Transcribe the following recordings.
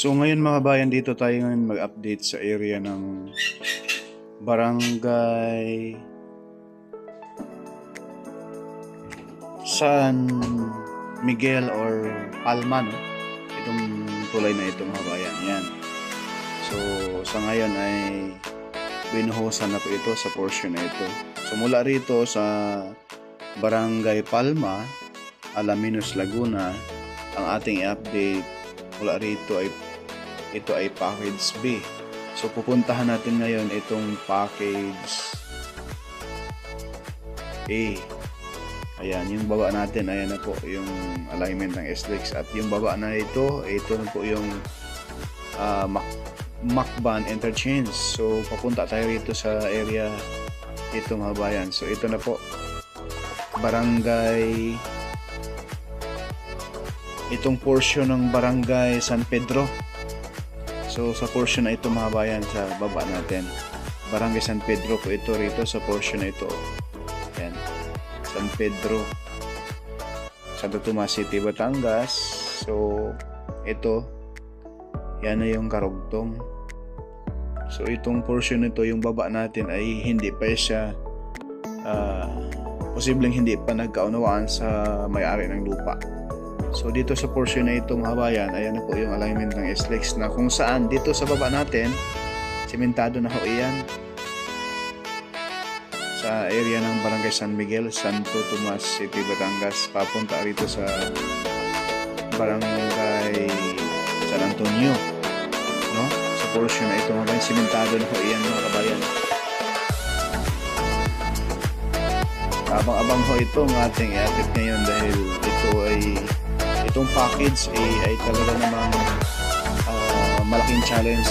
So ngayon mga bayan, dito tayo ngayon mag-update sa area ng Barangay San Miguel or Palma, no? Itong tulay na ito mga bayan, yan. So sa ngayon ay binuhusan na po ito sa portion na ito. So mula rito sa Barangay Palma, Alaminos, Laguna, ang ating update mula rito ay ito ay package B. So pupuntahan natin ngayon itong package A. Ayan, yung baba natin, ayan na po yung alignment ng SLEX. At yung baba na ito na po yung Macban interchange. So papunta tayo rito sa area dito mga bayan. So ito na po, barangay, itong portion ng Barangay San Pedro. So sa portion na ito mga bayan, sa baba natin, Barangay San Pedro po ito rito sa portion na ito. Yan, San Pedro, Santo Tomas City, Batangas. So ito, yan na yung karugtong. So itong portion nito, yung baba natin ay hindi pa siya posibleng hindi pa nagkaunawaan sa may-ari ng lupa. So dito sa portion na ito mga bayan, ayan na po yung alignment ng SLEX, na kung saan dito sa baba natin, sementado na ho iyan sa area ng Barangay San Miguel, Santo Tomas City, Batangas, papunta rito sa Barangay San Antonio, no? Sa portion na ito mga bayan, sementado na ho iyan mga kabayan. Abang-abang ho itong ating i-update ngayon dahil ito ay itong package A ay talaga namang malaking challenge.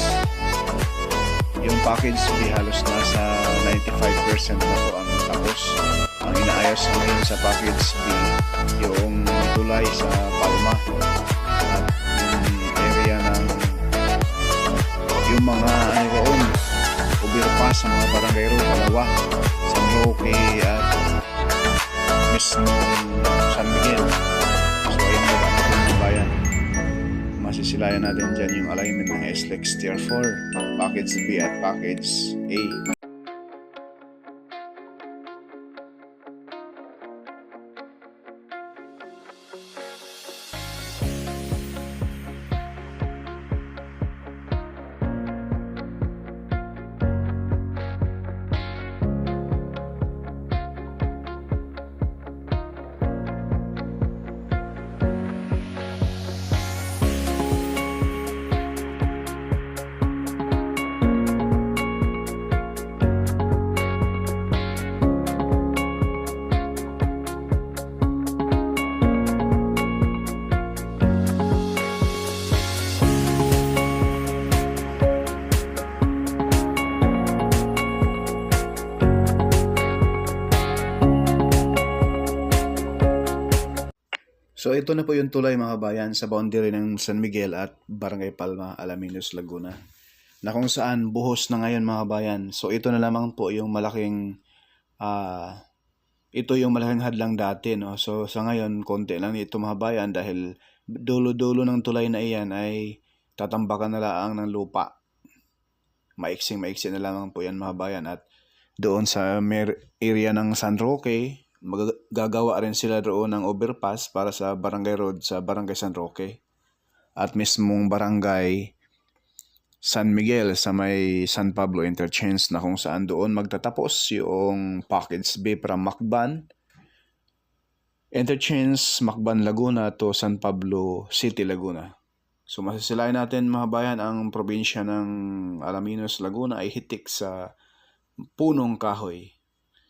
Yung package B halos nasa 95% na po ang tapos. Ang inaayos na ngayon sa package B yung tulay sa Palma at yung area ng yung mga roon overpass sa mga barangay road, Dalawa, San Roque at mismo San Miguel. Masisilayan natin dyan yung alignment ng SLEX Tier 4, Package B at Package A. So ito na po yung tulay mga bayan sa boundary ng San Miguel at Barangay Palma, Alaminos, Laguna, na kung saan buhos na ngayon mga bayan. So ito na lamang po yung malaking hadlang dati, no? So sa ngayon konti lang ito mga bayan dahil dulo-dulo ng tulay na iyan ay tatambakan na lang ng lupa. Maiksing na lamang po yan mga bayan. At doon sa area ng San Roque, gagawa rin sila doon ng overpass para sa Barangay Road sa Barangay San Roque at mismong Barangay San Miguel sa may San Pablo interchange, na kung saan doon magtatapos yung package B from Macban interchange, Macban, Laguna to San Pablo City, Laguna. So masisilayan natin mga bayan, ang probinsya ng Alaminos, Laguna ay hitik sa punong kahoy.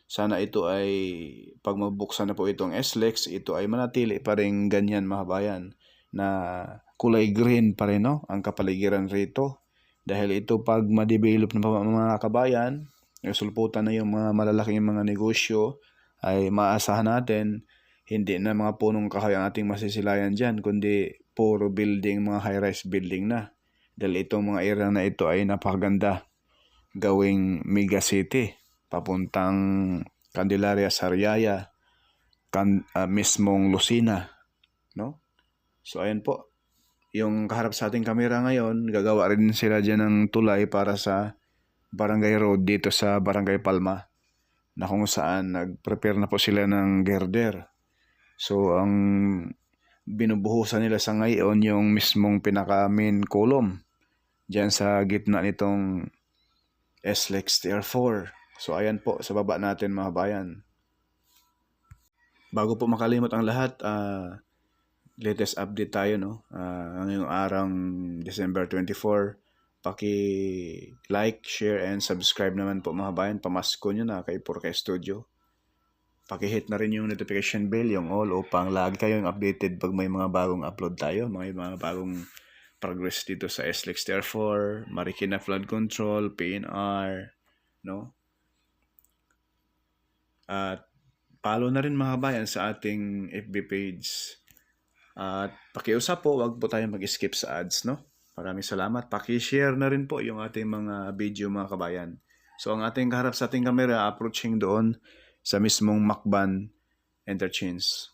Sana ito ay pag mabuksan na po itong SLEX, ito ay manatili pa rin ganyan mga bayan, na kulay green pa rin, no, ang kapaligiran rito. Dahil ito pag ma-develop na mga kabayan, resulputan na yung mga malalaking mga negosyo, ay maasahan natin hindi na mga punong kahoy ang ating masisilayan dyan, kundi puro building, mga high-rise building na. Dahil itong mga area na ito ay napakaganda gawing mega city, papuntang Candelaria, Sariaya, mismong Lucena, no? So ayan po, yung kaharap sa ating kamera ngayon, gagawa rin sila dyan ng tulay para sa Barangay Road dito sa Barangay Palma, na kung saan nag-prepare na po sila ng girder. So ang binubuhusan nila sa ngayon yung mismong pinaka main column dyan sa gitna nitong SLEX TR4. So ayan po sa baba natin mga bayan. Bago po makalimot ang lahat, latest update tayo, no? Ngayong araw December 24, paki-like, share, and subscribe naman po mga bayan. Pamasko nyo na kay Purke Studio. Paki-hit na rin yung notification bell, yung all, upang lagi kayong updated pag may mga bagong upload tayo, mga bagong progress dito sa SLEX TR4, Marikina Flood Control, PNR, no? At follow na rin mga bayan sa ating FB page. At pakiusap po, wag po tayo mag-skip sa ads, no? Maraming salamat. Paki-share na rin po yung ating mga video mga kabayan. So ang ating kaharap sa ating camera, approaching doon sa mismong Macban Interchange.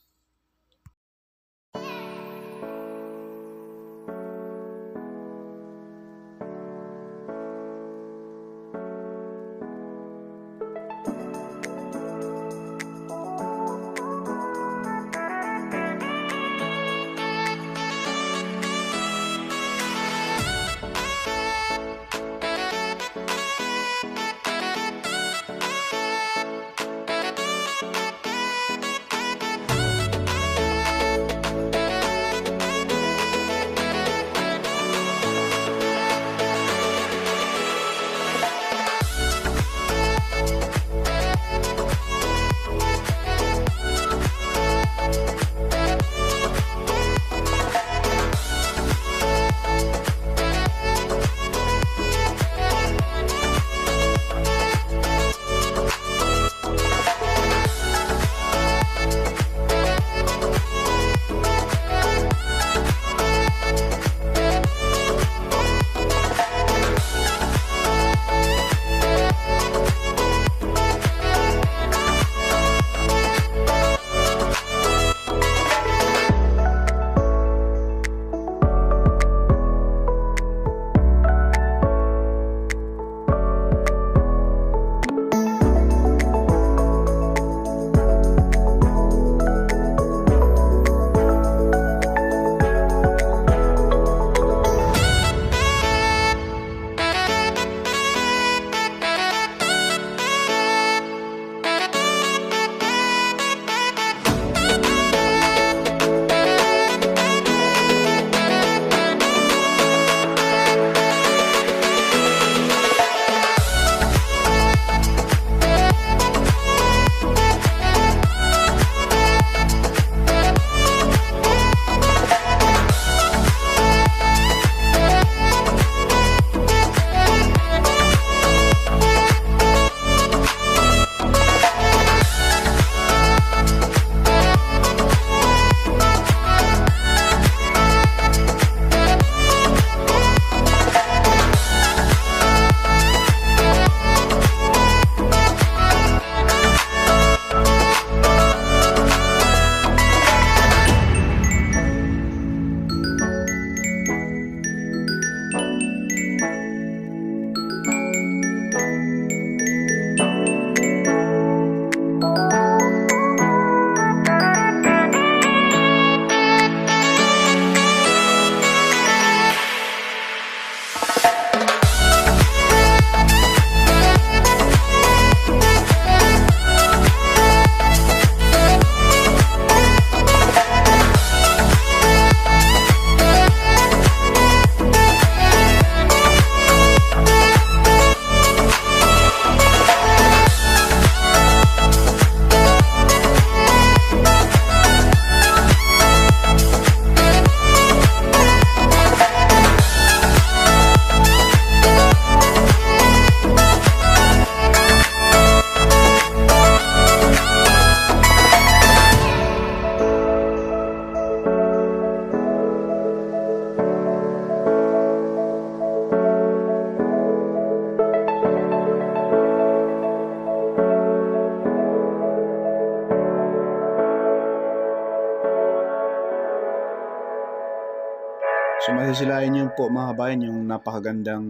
masisilayan niyo po mga kabayan yung napakagandang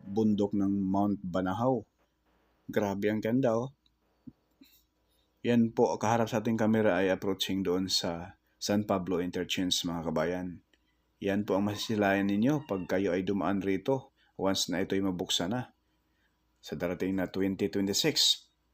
bundok ng Mount Banahaw. Grabe ang ganda oh. Yan po, kaharap sa ating camera ay approaching doon sa San Pablo Interchange mga kabayan. Yan po ang masisilayan ninyo pag kayo ay dumaan rito once na ito ay mabuksan na. Sa darating na 2026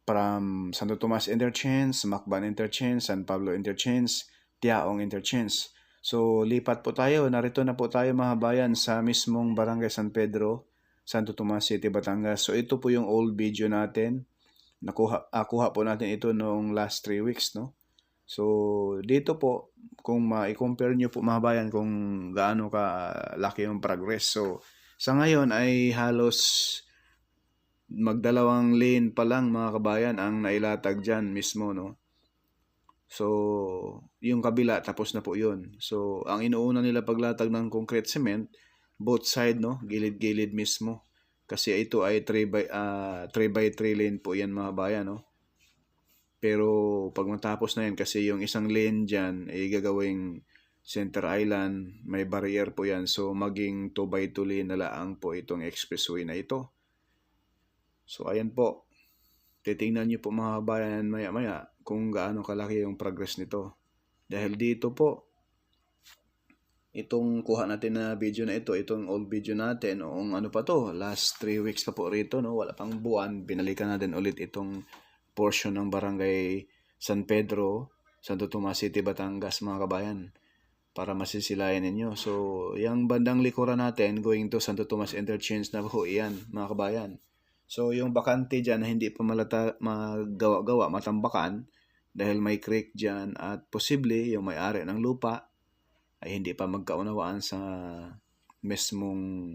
from Santo Tomas Interchange, Macban Interchange, San Pablo Interchange, Tiaong Interchange. So, lipat po tayo. Narito na po tayo mga bayan sa mismong Barangay San Pedro, Santo Tomas City, Batangas. So, ito po yung old video natin. Kuha po natin ito noong last 3 weeks, no? So, dito po, kung ma-compare nyo po mga bayan kung gaano ka laki yung progress. So, sa ngayon ay halos magdalawang lane pa lang mga kabayan ang nailatag dyan mismo, no? So, yung kabila, tapos na po yun. So, ang inuuna nila paglatag ng concrete cement, both side, no? Gilid-gilid mismo. Kasi ito ay 3x3 lane po yan mga bayan, no? Pero, pag matapos na yan, kasi yung isang lane dyan ay gagawing center island, may barrier po yan. So, maging 2x2 lane na lang po itong expressway na ito. So, ayan po. Titingnan niyo po mga kabayan maya-maya kung gaano kalaki yung progress nito. Dahil dito po, itong kuha natin na video na ito, itong old video natin, noong ano pa to, last 3 weeks pa po rito, no? Wala pang buwan, binalikan natin ulit itong portion ng Barangay San Pedro, Santo Tomas City, Batangas mga kabayan, para masisilayan ninyo. So, yung bandang likuran natin, going to Santo Tomas Interchange na po iyan mga kabayan. So, yung bakante dyan na hindi pa magawa-gawa, matambakan, dahil may creek dyan at posible yung may-ari ng lupa ay hindi pa magkaunawaan sa mismong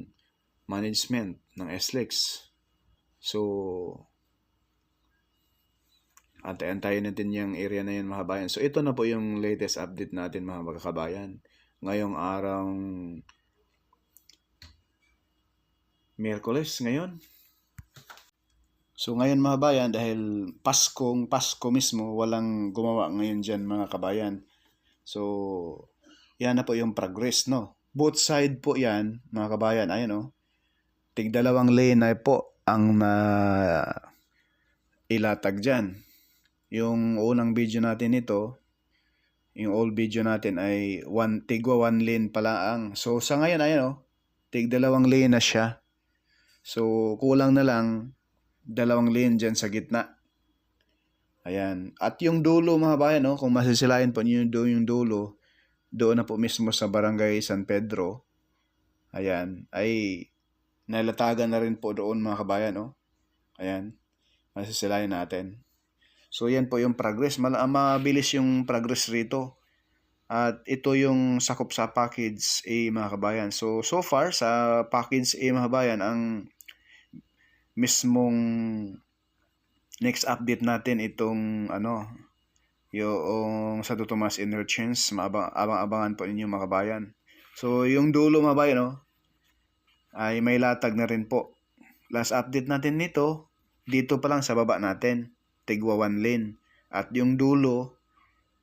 management ng SLEX. So, antayin natin yung area na yun mga kabayan. So, ito na po yung latest update natin mga kabayan. Ngayong araw Miyerkules ngayon. So ngayon mga kabayan, dahil Pasko mismo, walang gumawa ngayon dyan mga kabayan. So, yan na po yung progress, no? Both side po yan, mga kabayan, ayan o. Tig-2 lane na po ang ilatag dyan. Yung unang video natin ito, yung old video natin ay tigwa 1 lane pala ang. So sa ngayon, ayan o, tig-2 lane na siya. So kulang na lang 2 lane dyan sa gitna. Ayan. At yung dulo mga bayan, no, kung masisilayan po niyo yung dulo, doon na po mismo sa Barangay San Pedro. Ayan. Ay nalatagan na rin po doon mga kabayan. No? Ayan. Masisilayan natin. So yan po yung progress. Mabilis yung progress rito. At ito yung sakop sa package A mga kabayan. So far sa package A mga kabayan, ang mismong next update natin itong yung Santo Tomas Interchange, abang-abangan po ninyo mga kabayan. So yung dulo mga kabayan, no, ay may latag na rin po. Last update natin nito, dito pa lang sa baba natin, tigwa 1 lane. At yung dulo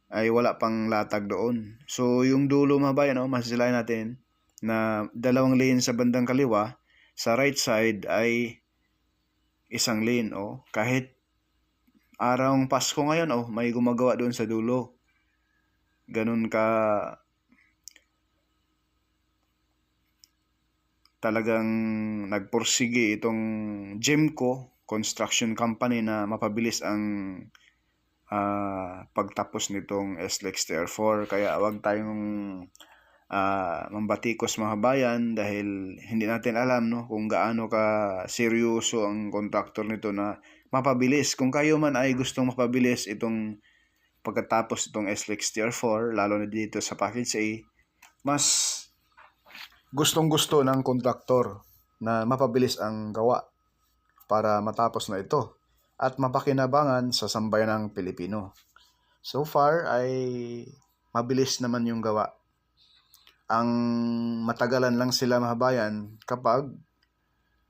ay wala pang latag doon. So yung dulo mga kabayan, no, masisilayan natin na 2 lane sa bandang kaliwa, sa right side ay 1 lane. Kahit arang Pasko ngayon, may gumagawa doon sa dulo. Ganun ka talagang nagpursige itong Gemco Construction Company na mapabilis ang pagtapos nitong SLEX Tier 4. Kaya wag tayong mambatikos mga bayan dahil hindi natin alam, no, kung gaano ka seryoso ang kontraktor nito na mapabilis. Kung kayo man ay gustong mapabilis itong pagkatapos itong SLEX Tier 4, lalo na dito sa package A, mas gustong-gusto ng kontraktor na mapabilis ang gawa para matapos na ito at mapakinabangan sa sambayanang Pilipino. So far ay mabilis naman yung gawa. Ang matagalan lang sila mga bayan kapag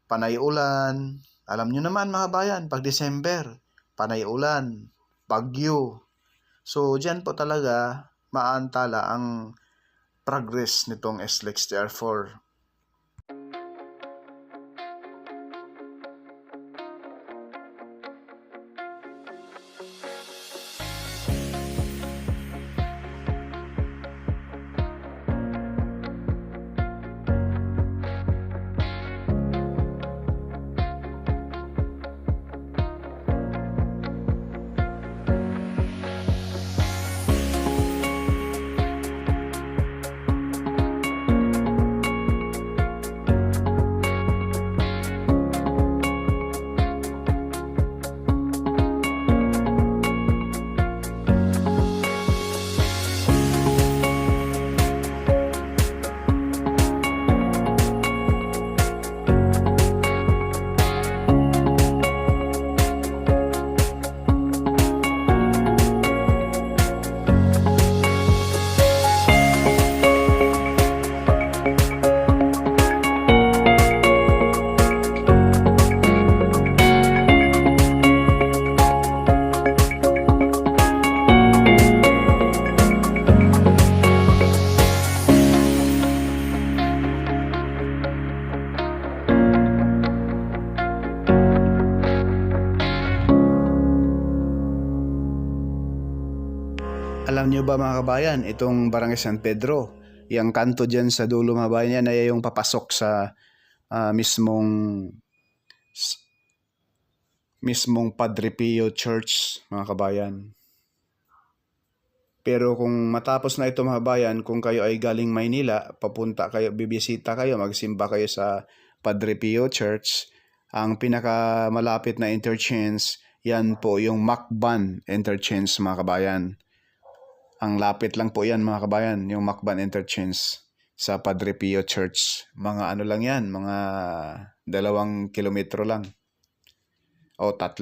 panay ulan. Alam nyo naman mga bayan, pag December, panay ulan, bagyo. So dyan po talaga maantala ang progress nitong SLEX Tier 4. Alam niyo ba mga kabayan, itong Barangay San Pedro, yung kanto dyan sa dulo mga kabayan yan ay yung papasok sa mismong Padre Pio Church mga kabayan. Pero kung matapos na ito mga kabayan, kung kayo ay galing Maynila, papunta kayo, bibisita kayo, magsimba kayo sa Padre Pio Church, ang pinakamalapit na interchange, yan po yung Macban Interchange mga kabayan. Ang lapit lang po yan mga kabayan, yung Macban Interchange sa Padre Pio Church. Mga ano lang yan, mga 2 kilometro lang. O 3.